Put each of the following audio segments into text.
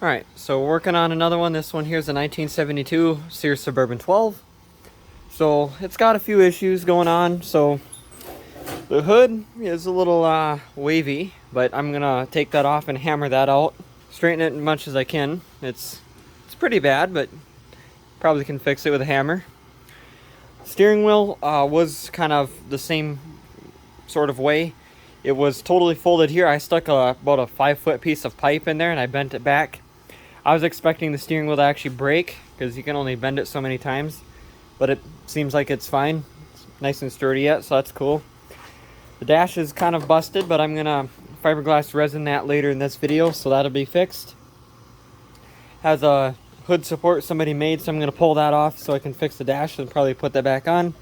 Alright, so working on another one. This one here is a 1972 Sears Suburban 12. So it's got a few issues going on. So the hood is a little wavy, but I'm gonna take that off and hammer that out. Straighten it as much as I can. It's pretty bad, but probably can fix it with a hammer. Steering wheel was kind of the same sort of way. It was totally folded here. I stuck about a 5-foot piece of pipe in there and I bent it back. I was expecting the steering wheel to actually break because you can only bend it so many times, but it seems like it's fine. It's nice and sturdy yet, so that's cool. The dash is kind of busted, but I'm gonna fiberglass resin that later in this video, so that'll be fixed. Has a hood support somebody made, so I'm gonna pull that off so I can fix the dash and probably put that back on.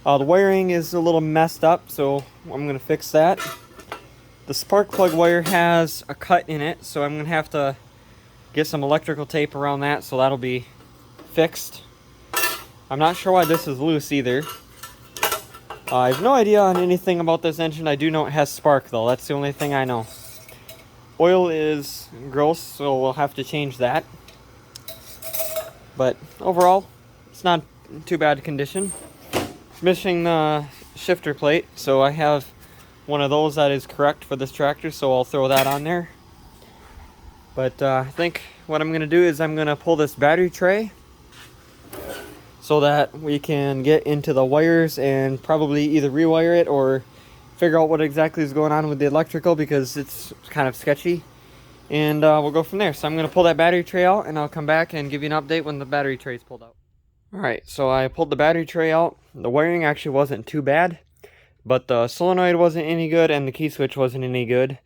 The wiring is a little messed up, so I'm gonna fix that. The spark plug wire has a cut in it, so I'm gonna have to get some electrical tape around that, so that'll be fixed. I'm not sure why this is loose either. I have no idea on anything about this engine. I do know it has spark though. That's the only thing I know. Oil is gross, so we'll have to change that. But overall, it's not too bad condition. Missing the shifter plate, so I have one of those that is correct for this tractor, so I'll throw that on there. But I think what I'm going to do is I'm going to pull this battery tray so that we can get into the wires and probably either rewire it or figure out what exactly is going on with the electrical, because it's kind of sketchy. And we'll go from there. So I'm going to pull that battery tray out and I'll come back and give you an update when the battery tray is pulled out. Alright, so I pulled the battery tray out. The wiring actually wasn't too bad, but the solenoid wasn't any good and the key switch wasn't any good.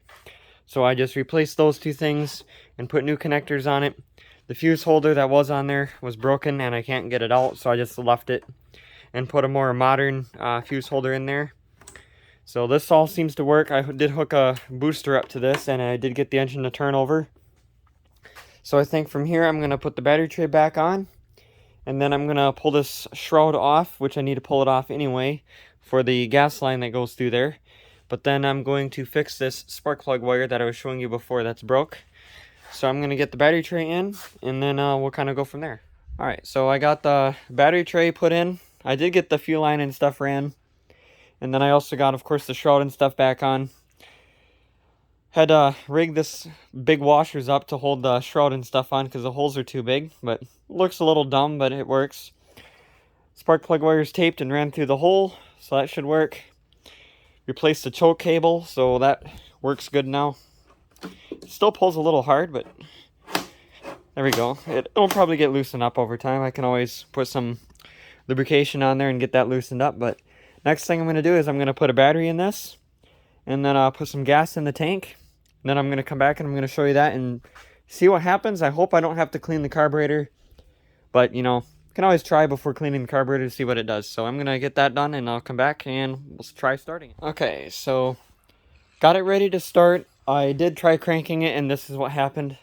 So I just replaced those two things and put new connectors on it. The fuse holder that was on there was broken and I can't get it out, so I just left it and put a more modern fuse holder in there. So this all seems to work. I did hook a booster up to this and I did get the engine to turn over. So I think from here I'm going to put the battery tray back on, and then I'm going to pull this shroud off, which I need to pull it off anyway for the gas line that goes through there. But then I'm going to fix this spark plug wire that I was showing you before that's broke. So I'm going to get the battery tray in, and then we'll kind of go from there. Alright, so I got the battery tray put in. I did get the fuel line and stuff ran. And then I also got, of course, the shroud and stuff back on. Had to rig this big washers up to hold the shroud and stuff on because the holes are too big. But it looks a little dumb, but it works. Spark plug wires taped and ran through the hole, so that should work. Replaced the choke cable, so that works good now. It still pulls a little hard, but there we go. It'll probably get loosened up over time. I can always put some lubrication on there and get that loosened up. But next thing I'm going to do is I'm going to put a battery in this, and then I'll put some gas in the tank. And then I'm going to come back and I'm going to show you that and see what happens. I hope I don't have to clean the carburetor, but you know, can always try before cleaning the carburetor to see what it does. So I'm gonna get that done and I'll come back and we'll try starting it. Okay, so got it ready to start. I did try cranking it and this is what happened.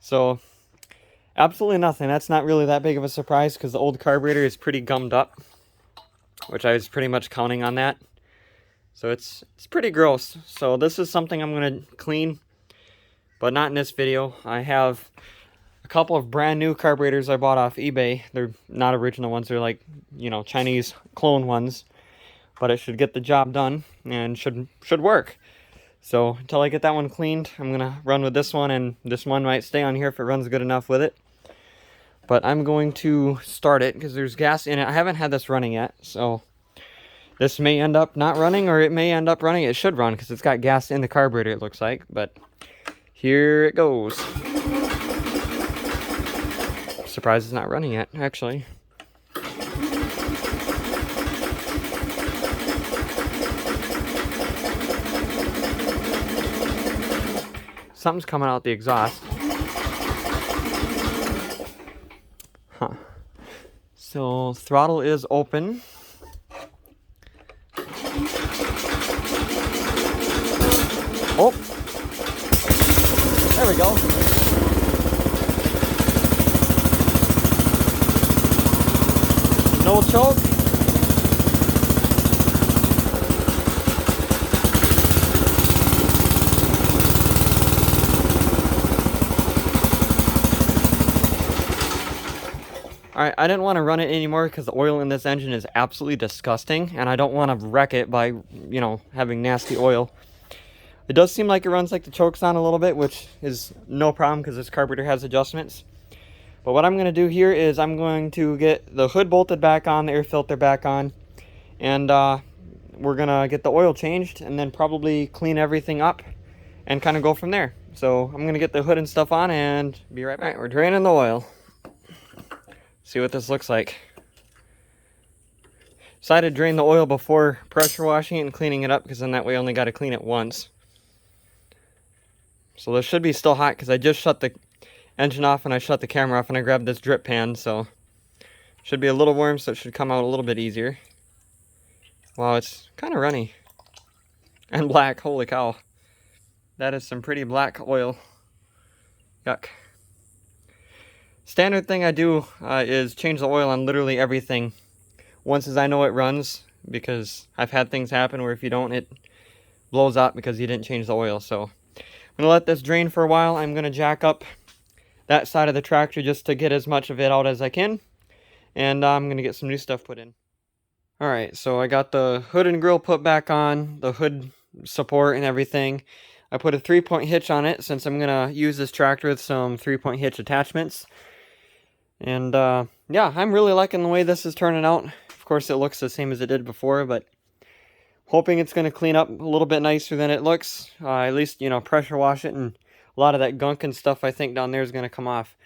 So absolutely nothing. That's not really that big of a surprise because the old carburetor is pretty gummed up, which I was pretty much counting on that. So it's pretty gross. So this is something I'm going to clean, but not in this video. I have a couple of brand new carburetors I bought off eBay. They're not original ones. They're like, you know, Chinese clone ones, but it should get the job done and should work. So until I get that one cleaned, I'm going to run with this one, and this one might stay on here if it runs good enough with it. But I'm going to start it because there's gas in it. I haven't had this running yet, so this may end up not running, or it may end up running. It should run because it's got gas in the carburetor, it looks like. But here it goes. Surprised it's not running yet, actually. Something's coming out the exhaust. Huh. So throttle is open. Oh, there we go. No choke. Alright, I didn't want to run it anymore because the oil in this engine is absolutely disgusting, and I don't want to wreck it by, you know, having nasty oil. It does seem like it runs like the choke's on a little bit, which is no problem because this carburetor has adjustments. But what I'm going to do here is I'm going to get the hood bolted back on, the air filter back on, and we're going to get the oil changed and then probably clean everything up and kind of go from there. So I'm going to get the hood and stuff on and be right back. All right, we're draining the oil. See what this looks like. Decided to drain the oil before pressure washing it and cleaning it up because then that way I only got to clean it once. So this should be still hot because I just shut the engine off and I shut the camera off and I grabbed this drip pan, so should be a little warm, so it should come out a little bit easier. Wow, it's kind of runny and black. Holy cow, that is some pretty black oil. Yuck. Standard thing I do is change the oil on literally everything once as I know it runs, because I've had things happen where if you don't, it blows up because you didn't change the oil. So I'm gonna let this drain for a while. I'm gonna jack up that side of the tractor just to get as much of it out as I can, and I'm gonna get some new stuff put in. Alright, so I got the hood and grill put back on, the hood support and everything. I put a 3-point hitch on it since I'm gonna use this tractor with some 3-point hitch attachments. And yeah, I'm really liking the way this is turning out. Of course, it looks the same as it did before, but hoping it's going to clean up a little bit nicer than it looks. At least, you know, pressure wash it, and a lot of that gunk and stuff I think down there is going to come off.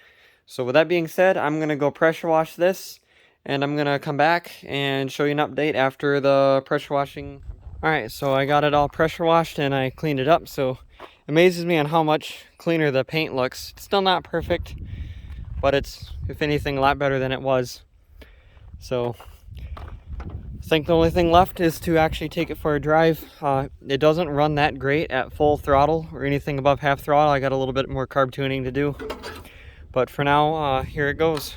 So with that being said, I'm going to go pressure wash this, and I'm going to come back and show you an update after the pressure washing. Alright, so I got it all pressure washed and I cleaned it up, so it amazes me on how much cleaner the paint looks. It's still not perfect, but it's, if anything, a lot better than it was. So I think the only thing left is to actually take it for a drive. It doesn't run that great at full throttle or anything above half throttle. I got a little bit more carb tuning to do. But for now, here it goes.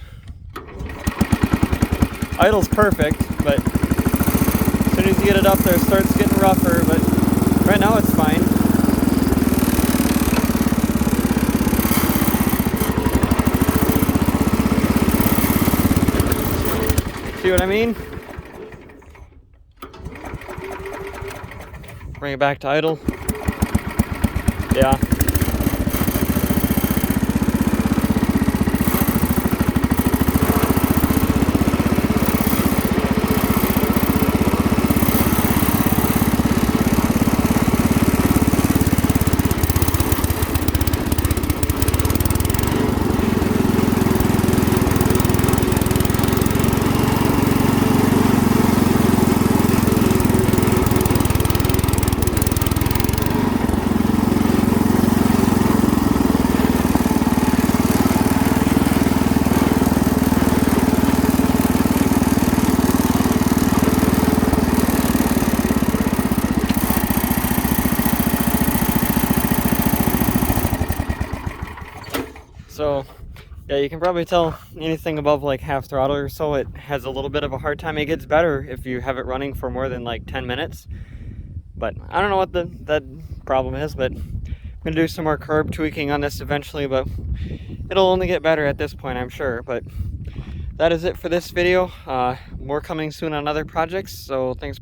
Idle's perfect, but as soon as you get it up there, it starts getting rougher, but right now it's fine. See what I mean? Bring it back to idle. Yeah. So yeah, you can probably tell anything above like half throttle or so, it has a little bit of a hard time. It gets better if you have it running for more than like 10 minutes. But I don't know what that problem is, but I'm gonna do some more curb tweaking on this eventually, but it'll only get better at this point, I'm sure. But that is it for this video. More coming soon on other projects, so thanks.